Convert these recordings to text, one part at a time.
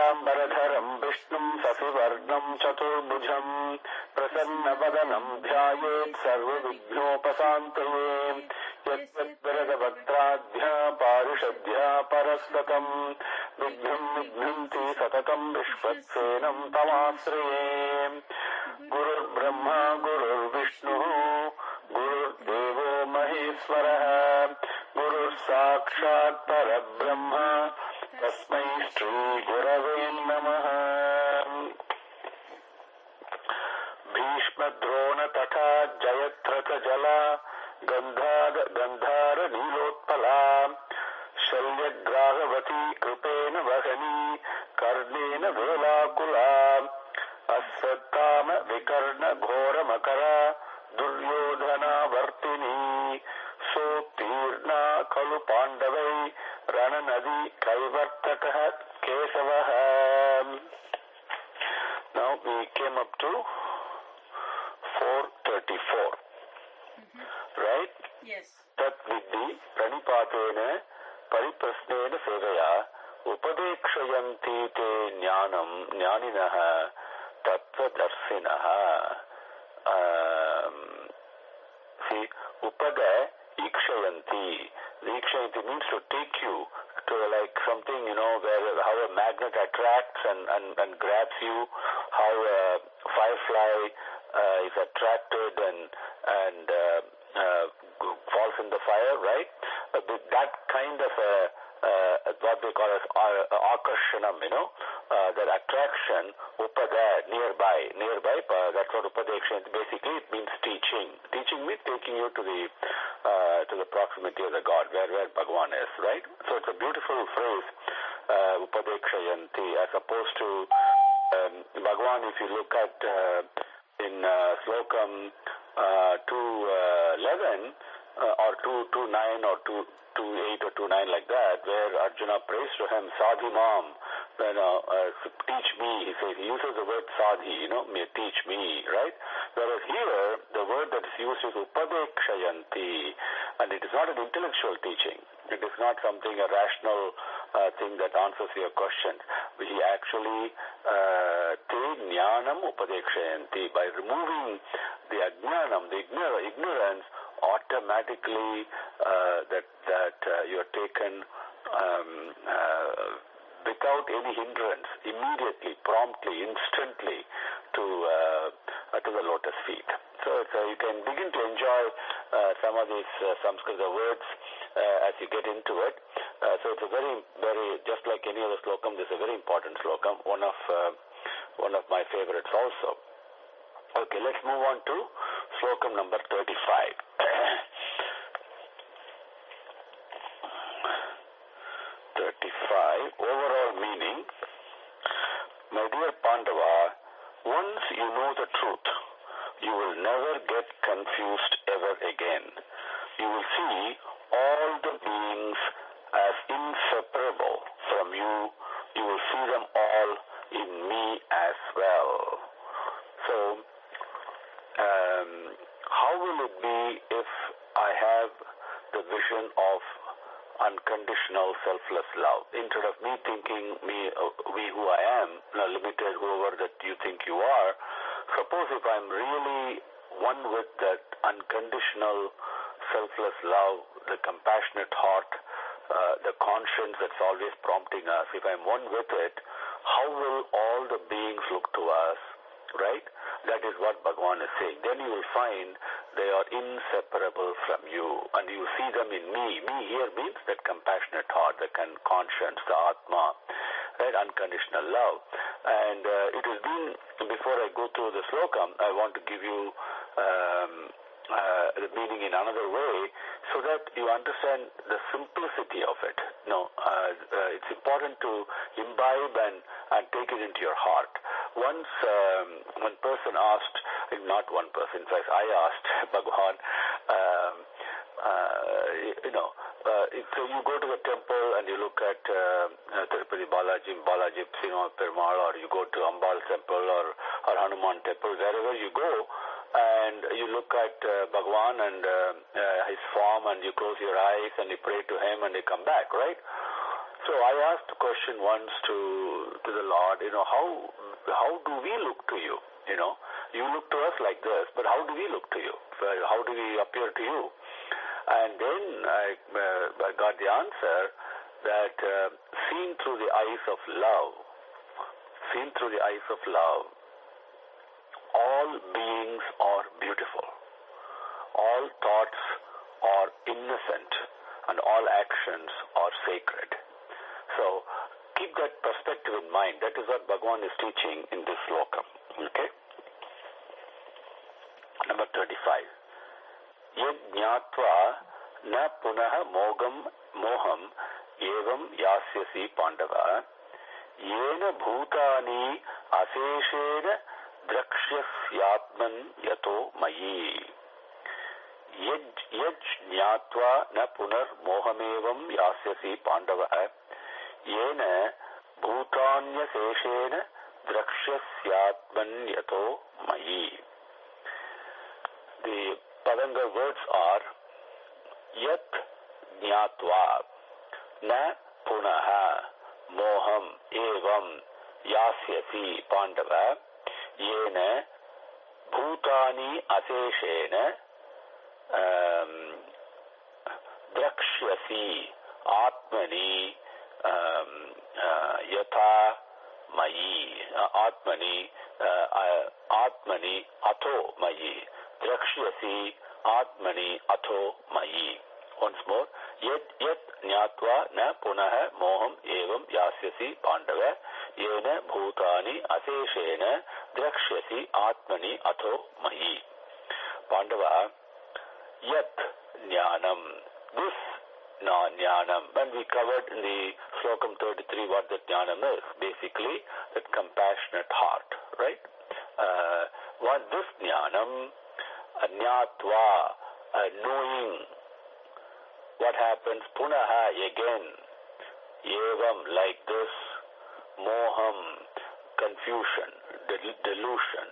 शुक्लाम्बरधरम् विष्णुम् शशिवर्णम् चतुर्भुजम् प्रसन्नवदनम् ध्यायेत् सर्वविघ्नोपशान्तये यद्वरदवक्त्राद्या पारिषद्या परस्पतम् विघ्नम् विघ्नन्ति सततम् विश्वक्सेनम् तमाश्रये गुरुर्ब्रह्मा गुरुर्विष्णुः गुरुर्देवो महेश्वरः गुरुः साक्षात् परब्रह्म तस्मै श्रीगुरवे नमः। भीष्मद्रोण तथा जयद्रथ जला गन्धार नीलोत्पला शल्यग्राहवती कृपेण वहनी कर्णेन वेलाकुला अश्वत्थाम विकर्ण घोरमकरा दुर्योधनावर्तिनी सोत्तीर्णा खलु पाण्डवै रणनदी कैवर्तकः केशवः. Now we came up to 434. Right? Yes. Tat vidhi pranipatena pariprasnena sevaya upadekshayanti te jnanam jnaninaha tattvadarshinaha. See, upada ikshayanti. Ikshayanti means to take you to like something, where how a magnet attracts and grabs you, how a firefly is attracted and falls in the fire, right? That kind of what they call as akarshanam, that attraction, upada, nearby, that's what upadeksha. Basically, it means teaching. Teaching means taking you to the proximity of the God, where Bhagavan is, right? So it's a beautiful phrase, upadekshayanti, as opposed to Bhagavan. If you look at in Slokam 2:11 or 2:9 or 2:8 or 2:9 like that, where Arjuna prays to him, Sadhi Mam, teach me. He says, he uses the word Sadhi, may teach me, right? Whereas here, the word that is used is upadekshayanti, and it is not an intellectual teaching. It is not something, a rational thing that answers your questions. He actually, te jnanam upadekshayanti, by removing the ajnanam, the ignorance, automatically that you are taken without any hindrance, immediately, promptly, instantly to the lotus feet. So you can begin to enjoy some of these Sanskrit words as you get into it. So it's a very, very, just like any other slokam, this is a very important slokam, one of my favorites also. Okay, let's move on to slokam number 35. 35, overall meaning. My dear Pandava, once you know the truth, you will never get confused ever again. You will see all the beings as inseparable from you. You will see them all in me as well. So, how will it be if I have the vision of unconditional selfless love? Instead of me thinking we who I am, limited, whoever that you think you are, suppose if I'm really one with that unconditional selfless love, the compassionate heart, the conscience that's always prompting us, if I'm one with it, how will all the beings look to us, right? That is what Bhagavan is saying. Then you will find they are inseparable from you, and you see them in me. Me here means that compassionate heart, the conscience, the Atma, right? Unconditional love. And it has been, before I go through the slokam, I want to give you the meaning in another way, so that you understand the simplicity of it. It's important to imbibe and take it into your heart. Once one person asked, not one person, in fact I asked Bhagavan, so you go to the temple and you look at Tirupati Balaji, Perumal, or you go to Ambal temple or Hanuman temple, wherever you go, and you look at Bhagavan and his form, and you close your eyes and you pray to him and you come back, right? So So I asked the question once to the Lord, how do we look to you? You look to us like this, but how do we look to you? How do we appear to you? And then I got the answer that seen through the eyes of love, all beings are beautiful. All thoughts are innocent, and all actions are sacred. So keep that perspective in mind. That is what Bhagavan is teaching in this slokam. Okay? Number 35. Yad jnatva na punaha moham evam yasyasi pandava yena bhutani aseshena drakshasyatman yato mayi. Yaj jnatva na punar mohamevam yasyasi pandava yena bhutanya seshena drakshasyatman yato mayi. The Padanga words are Yat jnatva na punaha moham evam yasyasi pandava yena bhutani aseshena drakshyasi atmani yatha mayi atmani atho mayi drakshyasi atmani atho mayi. Once more, yat jnatva na punaha moham evam yasyasi pandava yena bhutani aseshena drakshyasi atmani atho mayi. Pandava, yat jnanam, this jnanam. When we covered in the slokam 33 what that jnanam is, basically that compassionate heart, right? What this jnanam, jnatva, knowing what happens, punaha, again, evam, like this, moham, confusion, delusion,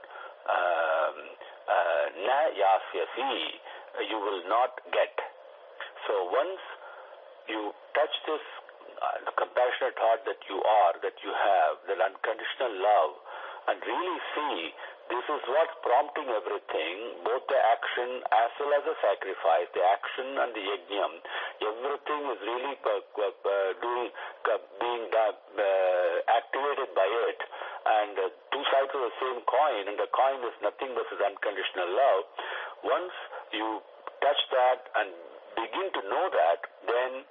na yasyasi, you will not get. So once you touch this compassionate heart that you are, that you have, that unconditional love, and really see this is what's prompting everything, both the action as well as the sacrifice, the action and the yajnam, everything is really being activated by it, and two sides of the same coin, and the coin is nothing but this unconditional love. Once you touch that and begin to know that, then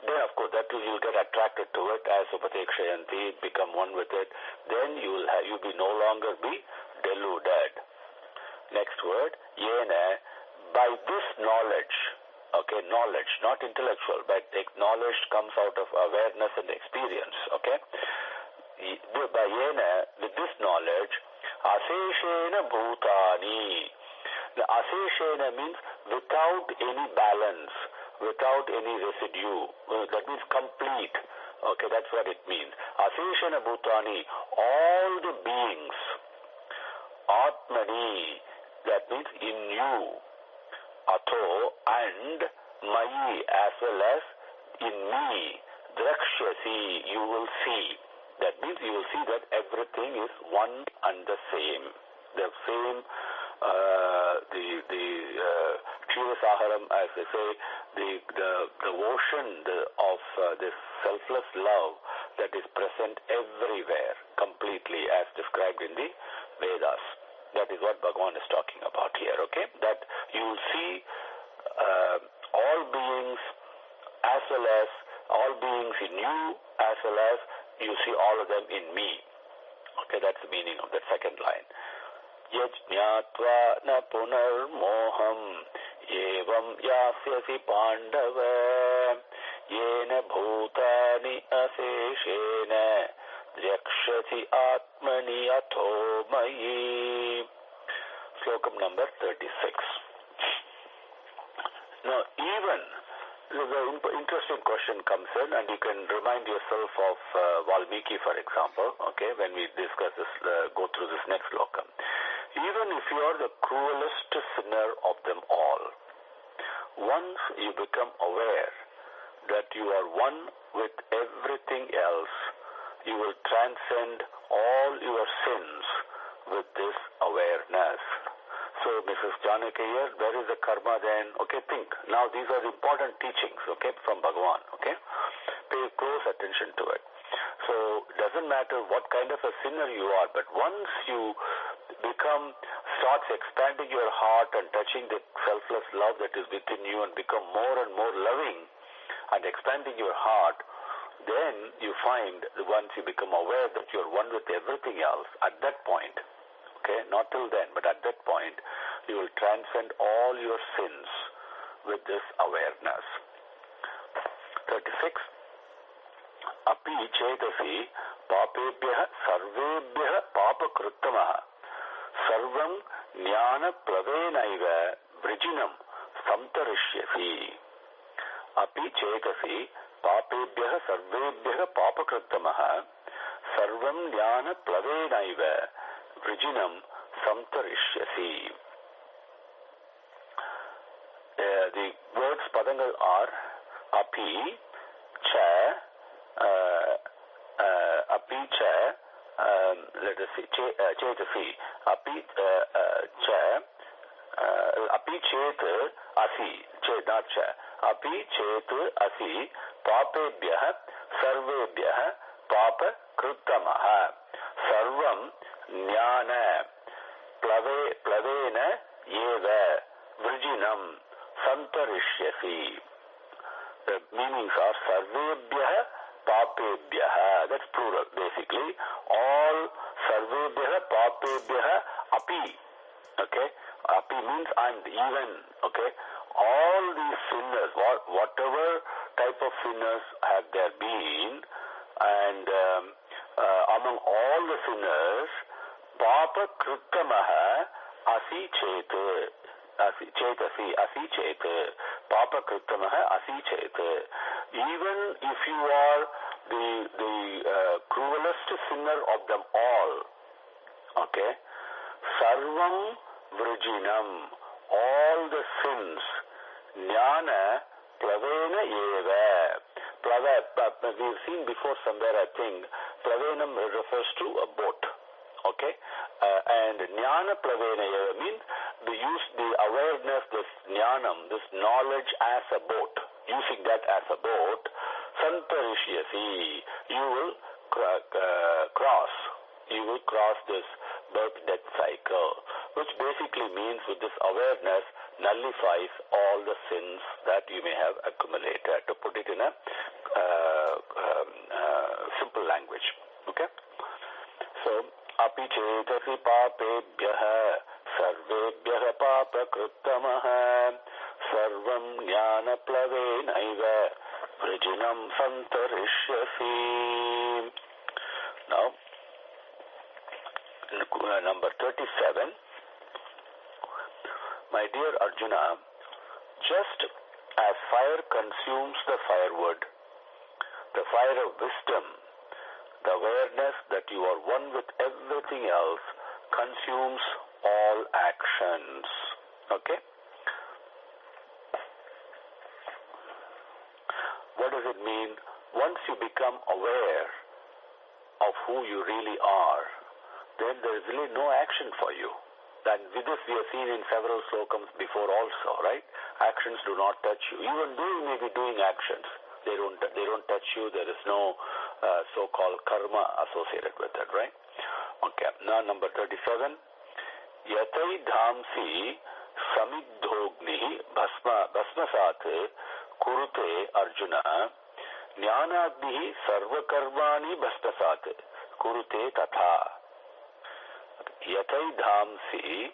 of course you'll get attracted to it as upadekshayanti, become one with it. Then you'll no longer be deluded. Next word, yena, by this knowledge, okay, knowledge, not intellectual, but knowledge comes out of awareness and experience, okay. By yena, with this knowledge, aseshena bhutani. The aseshena means without any balance, without any residue. That means complete. Okay, that's what it means. Aseshena bhutani, all the beings. Atmani, that means in you. Atho, and mayi, as well as in me. Drakshyasi, you will see. That means you will see that everything is one and the same. The same, the Kshivasaharam, as they say, the ocean of this selfless love that is present everywhere, completely, as described in the Vedas. That is what Bhagavan is talking about here, okay? That you will see all beings as well as all beings in you, as well as you see all of them in me. Okay, that's the meaning of that second line. Yajñātva na punar moham evam yasyasi pandava yena bhutani aseshena drakshasi atmani atho mayi. Slokam number 36. Now, even the interesting question comes in, and you can remind yourself of Valmiki, for example, okay, when we discuss this, go through this next slokam. Even if you are the cruelest sinner of them all, once you become aware that you are one with everything else, you will transcend all your sins with this awareness. So, Mrs. Janaki here, where is the karma then? Okay, think. Now, these are the important teachings, okay, from Bhagavan, okay? Pay close attention to it. So, it doesn't matter what kind of a sinner you are, but once you starts expanding your heart and touching the selfless love that is within you and become more and more loving and expanding your heart, then you find once you become aware that you're one with everything else, at that point, okay, not till then, but at that point, you will transcend all your sins with this awareness. 36. Api chetasi papebhyah sarvebhyah papakrittamah sarvam jnana plavenaiva vrijinam samtarishyasi. Api chetasi papebhyah sarvebhyah papakrittamah sarvam jnana plavenaiva vrijinam samtarishyasi. The words padangal are api cha api cha let us see chetasi api cha api chet asi chet not cha api chet asi papebhyah sarvebhyah papa krittamah sarvam jnana plavena eva vrijinam santarishyasi. The meanings are sarvebhyah papebhyah, that's plural basically. All sarvebhyah papebhyah api. Okay? Api means and even. Okay? All these sinners, whatever type of sinners have there been, and among all the sinners, papa krittamah asi chet. Asi chet. Papa krittamah asi chet. Even if you are the cruelest sinner of them all, okay, sarvam vrijinam, all the sins, jnana plavena eva. We've seen before somewhere, I think, plavenam refers to a boat, okay, and jnana plavena eva means the awareness, this jnanam, this knowledge as a boat, using that as a boat, santarishyasi, you will cross this birth-death cycle, which basically means with this awareness nullifies all the sins that you may have accumulated, to put it in a simple language. Okay? So, api chetasi papebhyah sarvebhyah papakrittamah sarvam jnana plavenaiva vrijinam santarishyasi. Now, number 37. My dear Arjuna, just as fire consumes the firewood, the fire of wisdom, the awareness that you are one with everything else consumes all actions. Okay? What does it mean? Once you become aware of who you really are, then there is really no action for you. And with this we have seen in several slokams before also, right? Actions do not touch you. Even though you may be doing actions, they don't touch you. There is no so-called karma associated with it, right? Okay. Now number 37. Yatai dhamsi samidhogni bhasmasat kurute arjuna jnanagnihi sarvakarmani bhasmasat kurute tatha. Yatai dhamsi,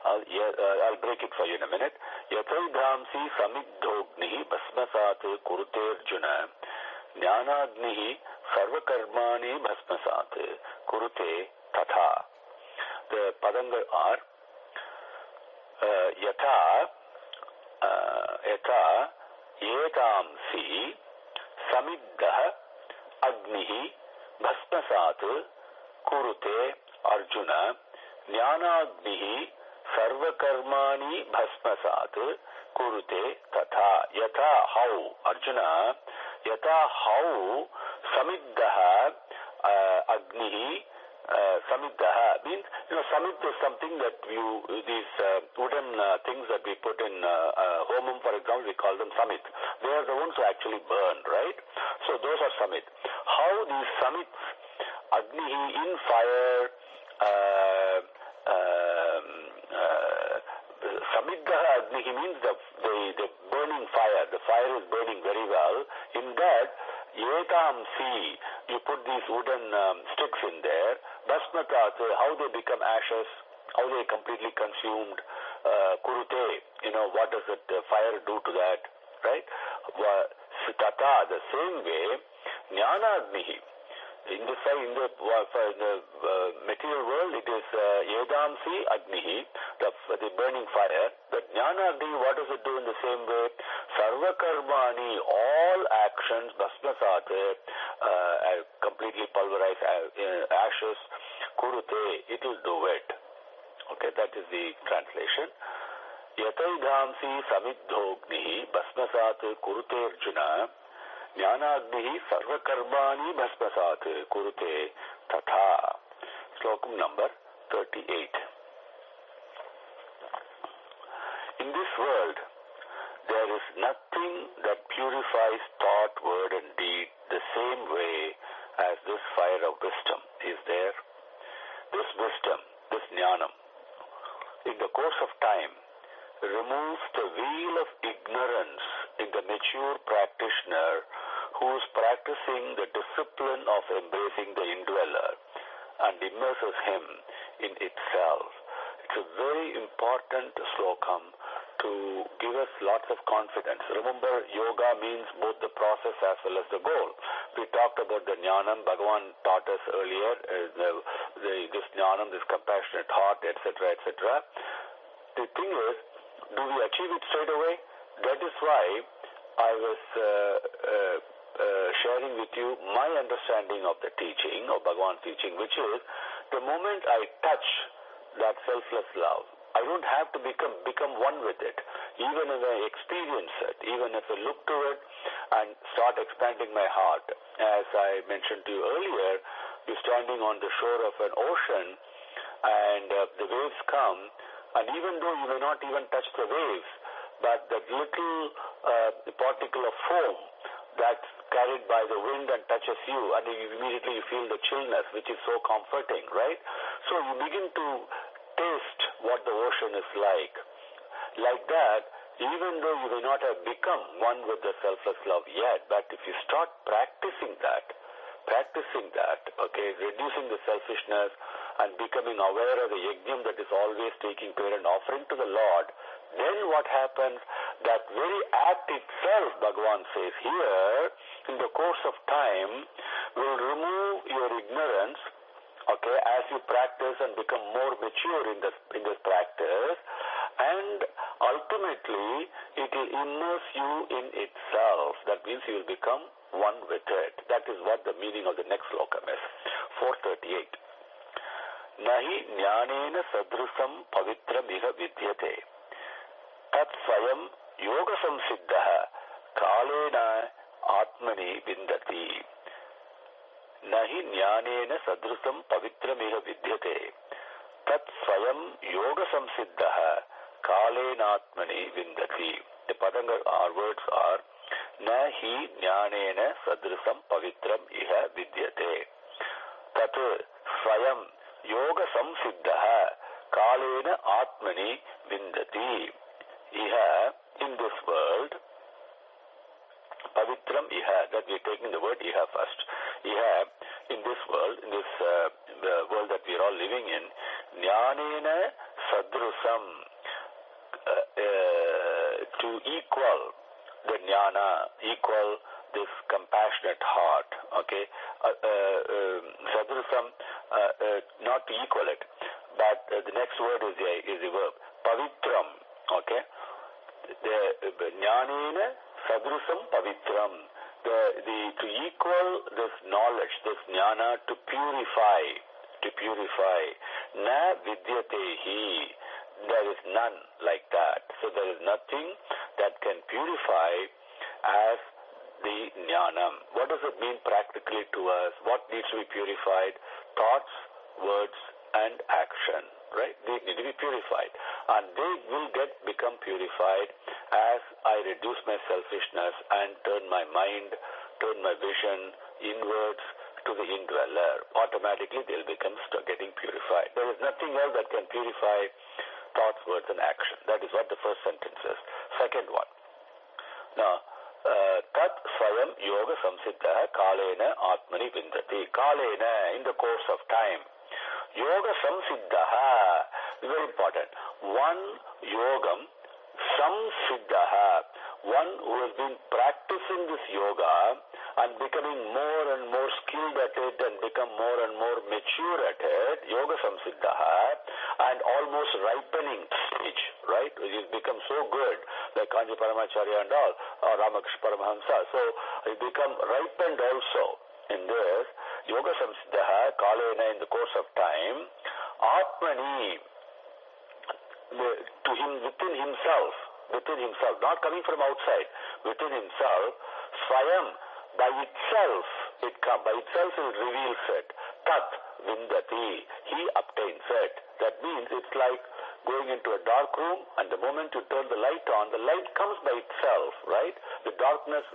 I'll break it for you in a minute. Yatai dhamsi samidhognihi bhasmasat kurute arjuna jnanagnihi sarvakarmani bhasmasat kurute tatha. The padangal are yata yetamsi samiddah agnihi bhasmasat kurute arjuna jnanagnihi sarva karmani bhasmasat kurute tatha. Yatha, how, Arjuna, yatha, how samiddaha agnihi. Samiddaha means, samid is something that these wooden things that we put in homum, for example, we call them samid. They are the ones who actually burn, right? So those are samid. How these samids, agnihi, in fire, samiddaha agnihi means the burning fire. The fire is burning very well. In that, yetamsi, you put these wooden sticks in there. Bhasmatat, how they become ashes, how they completely consumed. Kurute, what does that fire do to that, right? Tata, the same way, Jnana agnihi. In the material world, it is yedamsi agnihi, the burning fire. But Jnana agnihi, what does it do in the same way? Sarva karmani, all actions, bhasmasat, completely pulverized ashes, kurute, it will do it. Okay, that is the translation. Yataidhamsi samiddhognihi bhasmasat kurute arjuna. Jnanagnihi sarvakarmani bhasmasat kurute tatha. Slokam number 38. In this world, there is nothing that purifies thought, word and deed the same way as this fire of wisdom is there. This wisdom, this jnanam, in the course of time, removes the veil of ignorance in the mature practitioner who is practicing the discipline of embracing the indweller and immerses him in itself. It's a very important slokam to give us lots of confidence. Remember, yoga means both the process as well as the goal. We talked about the jnanam. Bhagavan taught us earlier, this jnanam, this compassionate heart, etc., etc. The thing is, do we achieve it straight away? That is why I was sharing with you my understanding of the teaching, of Bhagavan's teaching, which is the moment I touch that selfless love, I don't have to become one with it. Even if I experience it, even if I look to it and start expanding my heart. As I mentioned to you earlier, you're standing on the shore of an ocean and the waves come, and even though you may not even touch the waves, but that little particle of foam that's carried by the wind and touches you, and immediately you feel the chillness, which is so comforting, right? So you begin to taste what the ocean is like. Like that, even though you may not have become one with the selfless love yet, but if you start practicing that, okay, reducing the selfishness and becoming aware of the yajnam that is always taking place and offering to the Lord, then what happens? That very act itself, Bhagavan says here, in the course of time, will remove your ignorance, okay, as you practice and become more mature in this practice, and ultimately it will immerse you in itself. That means you will become one with it. That is what the meaning of the next slokam is. 438. Nahi jnanena sadrusam pavitram iha vidyate tat swayam yoga samsiddha kalena atmani vindati. Nahi jnanena sadrusam pavitram iha vidyate tat swayam yoga samsiddha kalena atmani vindati. The padanga, our words are Nahi jnanena sadrusam pavitram iha vidyate tat swayam yoga samsiddha kalena atmani vindati. Iha, in this world, pavitram iha, that we are taking the word iha first. Iha, in this world, in this world that we are all living in, jnanena sadrusam, to equal the jnana, equal this compassionate heart, okay? Sadrusam, not to equal it, but the next word is the verb, pavitram, okay? The jnanena sadrusam pavitram, to equal this knowledge, this jnana, to purify, na vidyatehi, there is none like that. So there is nothing that can purify as the Jnanam. What does it mean practically to us? What needs to be purified? Thoughts, words, and action, right? They need to be purified. And they will become purified as I reduce my selfishness and turn my mind, turn my vision inwards to the indweller. Automatically they'll become getting purified. There is nothing else that can purify thoughts, words, and action. That is what the first sentence is. Second one. Now, tat swayam yoga samsiddha kalena atmani vindati. Kalena, in the course of time. Yoga samsiddha, very important. One yogam samsiddha, one who has been practicing this yoga and becoming more and more skilled at it and become more and more mature at it, yoga samsiddha, and almost ripening stage, right? He's become so good, like Kanji Paramacharya and all, or Ramakrishna Paramahamsa. So he become ripened also in this. Yoga samsiddha, kalena, in the course of time, atmani, to him, within himself, not coming from outside, within himself, swayam, by itself it reveals it. Tat vindati, he obtains it. That means it's like going into a dark room, and the moment you turn the light on, the light comes by itself, right? The darkness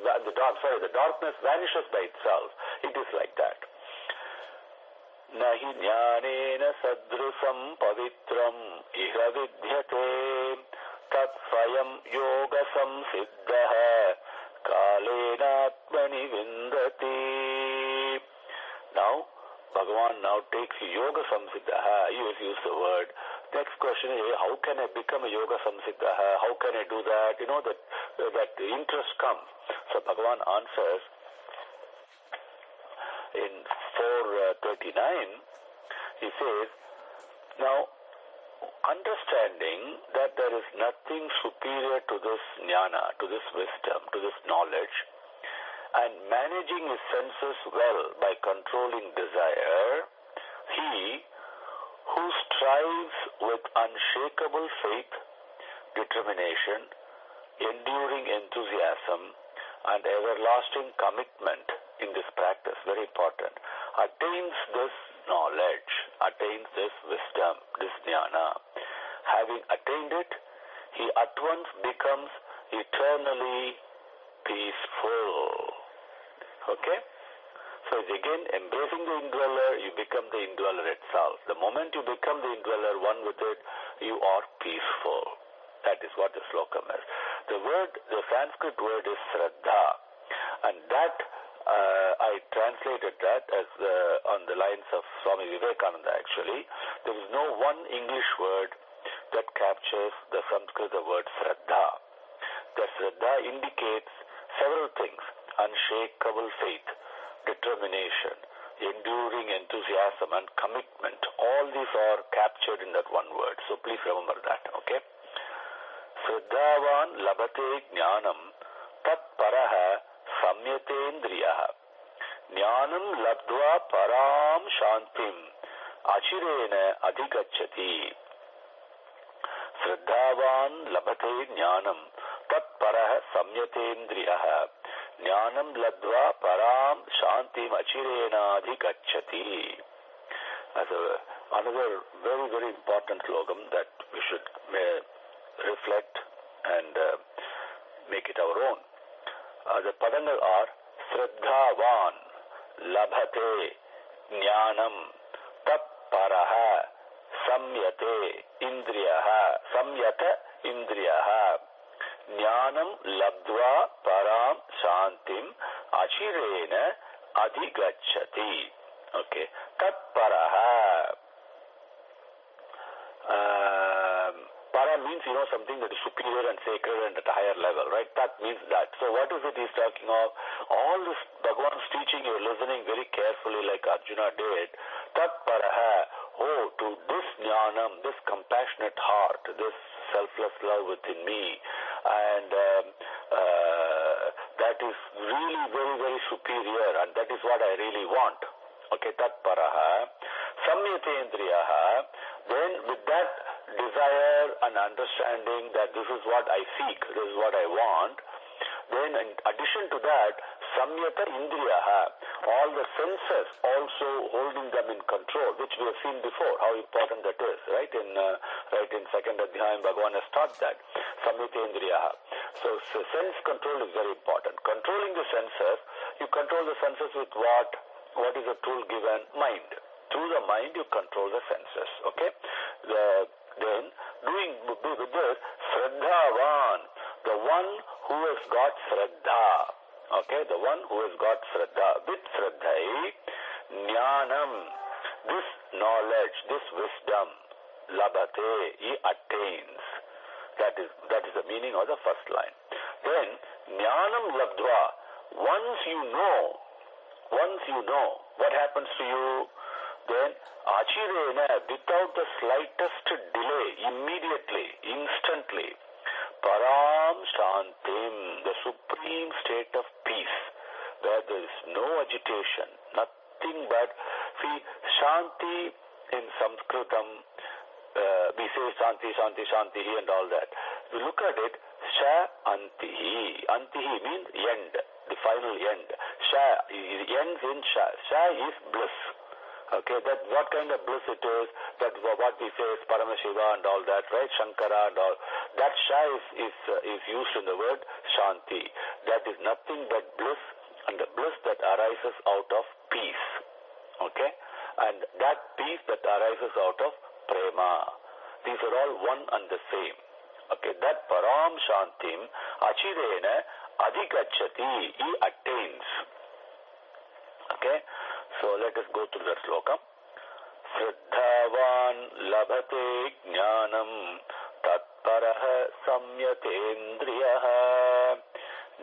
vanishes by itself. It is like that. Nahi jnanena sadrusam pavitram iha vidyate tat swayam yoga samsiddha kalena atmani vindati. Now, Bhagavan now takes yoga samsiddha. He has used the word. Next question is, how can I become a yoga samsiddha? How can I do that? You know, that the interest comes. So Bhagavan answers in 439, he says, now, understanding that there is nothing superior to this jnana, to this wisdom, to this knowledge, and managing his senses well by controlling desire, he who strives with unshakable faith, determination, enduring enthusiasm, and everlasting commitment in this practice, very important, attains this knowledge, attains this wisdom, this jnana. Having attained it, he at once becomes eternally peaceful. Okay? So it's again embracing the indweller, you become the indweller itself. The moment you become the indweller, one with it, you are peaceful. That is what the slokam is. The Sanskrit word is Shraddha, and that I translated that as on the lines of Swami Vivekananda actually. There is no one English word that captures the Sanskrit word Shraddha. The Shraddha indicates several things: unshakable faith, determination, enduring enthusiasm, and commitment. All these are captured in that one word. So please remember that, okay? Shraddhavan labate jnanam tat paraha samyatendriyaha jnanam labdva param shantim achirena adhigacchati. Shraddhavan labate jnanam tat paraha samyatendriyaha jnanam labdva param shantim achirena adhigacchati. As another very, very important slogam that we should reflect and make it our own. The padangal are Shraddhavan labhate jnanam tat paraha samyate samyata indriyaha jnanam labdva param shantim achirena adhigacchati. Okay. Tat paraha. Para means, something that is superior and sacred and at a higher level, right? Tat means that. So what is it he's talking of? All this Bhagavan's teaching, you're listening very carefully like Arjuna did. Tat paraha. Oh, to this jnanam, this compassionate heart, this selfless love within me, and that is really very, very superior, and that is what I really want. Okay, tat paraha. Samyatendriyaha. Then with that desire and understanding that this is what I seek, this is what I want, then in addition to that, samyata indriyaha, all the senses also holding them in control, which we have seen before, how important that is, right? In second adhyayam, Bhagavan has taught that, samyata indriyaha. So sense control is very important. Controlling the senses, you control the senses with what? What is the tool given? Mind. Through the mind, you control the senses, okay? Then, doing with this, Shraddhavan, the one who has got Shraddha, okay? The one who has got Shraddha. With Shraddhai, Jnanam, this knowledge, this wisdom, Labhate, he attains. That is the meaning of the first line. Then, Jnanam Labdva, once you know, what happens to you? Then, Achirena, without the slightest delay, immediately, instantly, Param Shantim, the supreme state of peace, where there is no agitation, nothing but, see, Shanti in Sanskritam, we say Shanti, Shanti, Shanti and all that. We look at it, Sha Antihi. Antihi means end, the final end. Sha ends in Sha. Sha is bliss. Okay, that what kind of bliss it is, that what we say is Paramashiva and all that, right? Shankara and all. That Sha is used in the word Shanti. That is nothing but bliss, and the bliss that arises out of peace. Okay? And that peace that arises out of prema. These are all one and the same. Okay, that Param Shantim Achirena Adhikachati, he attains. Okay? So let us go through that slokam. Shraddhavan labhate jnanam tatparaha samyatendriyaha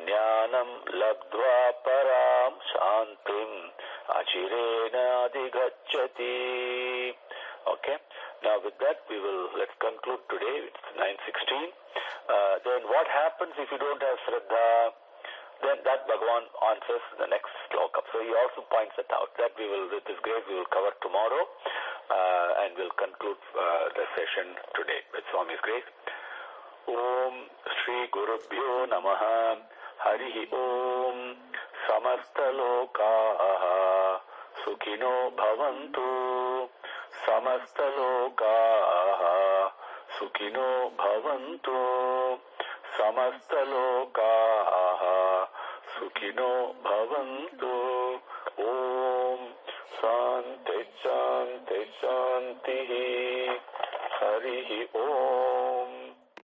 jnanam labdva param shantim achirena adhigacchati. Okay. Now with that let's conclude today. It's 9:16. Then what happens if you don't have Shraddha? Then that Bhagavan answers the next sloka. So he also points it out. That with his grace, we will cover tomorrow, and we'll conclude the session today with Swami's grace. Om Shri Gurubhyo Namaha Harihi Om Samasta Lokaha Sukhino Bhavantu Samasta Lokaha Sukhino Bhavantu Samasta Lokaha Sukhino Bhavantu. Om Shanti Shanti Shanti Harihi Om.